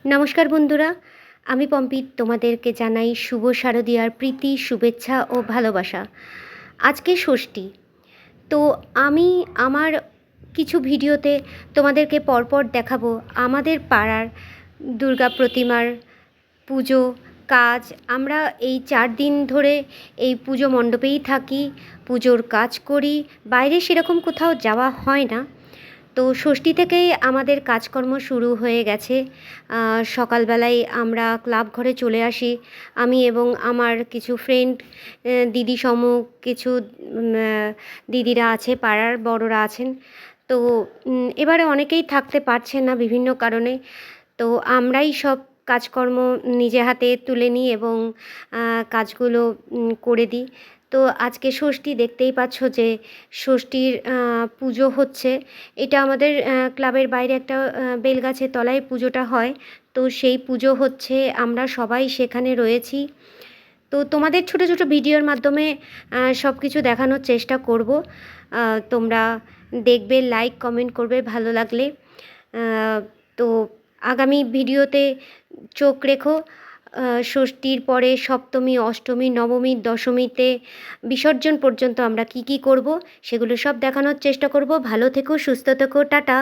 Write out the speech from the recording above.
নমস্কার বন্ধুরা, আমি পম্পি তোমাদেরকে জানাই শুভ শারদীয়ার প্রীতি, শুভেচ্ছা ও ভালোবাসা। আজকে ষষ্ঠী। তো আমি আমার কিছু ভিডিওতে তোমাদেরকে পরপর দেখাবো আমাদের পাড়ার দুর্গা প্রতিমার পুজো কাজ। আমরা এই 4 দিন ধরে এই পুজো মণ্ডপেই থাকি, পুজোর কাজ করি, বাইরে সেরকম কোথাও যাওয়া হয় না। তো ষষ্ঠী থেকেই আমাদের কাজকর্ম শুরু হয়ে গেছে। সকালবেলায় আমরা ক্লাব ঘরে চলে আসি, আমি এবং আমার কিছু ফ্রেন্ড, দিদি সম কিছু দিদিরা আছে, পাড়ার বড়রা আছেন। তো এবারে অনেকেই থাকতে পারছেন না বিভিন্ন কারণে। তো আমরাই সব কাজকর্ম নিজে হাতে তুলে নিই এবং কাজগুলো করে দিই। তো আজকে ষষ্ঠী, দেখতেই পাচ্ছ যে ষষ্ঠীর পুজো হচ্ছে। এটা আমাদের ক্লাবের বাইরে একটা বেলগাছের তলায় পুজোটা হয়। তো সেই পুজো হচ্ছে, আমরা সবাই সেখানে রয়েছি। তো তোমাদের ছোট ছোট ভিডিওর মাধ্যমে সব কিছু দেখানোর চেষ্টা করব। তোমরা দেখবে, লাইক কমেন্ট করবে ভালো লাগলে। তো আগামী ভিডিওতে চোখ রেখো। ষষ্ঠীর পরে সপ্তমী, অষ্টমী, নবমী, দশমীতে বিসর্জন পর্যন্ত আমরা কি কি করব সেগুলো সব দেখানোর চেষ্টা করব। ভালো থেকো, সুস্থ থেকো, টাটা।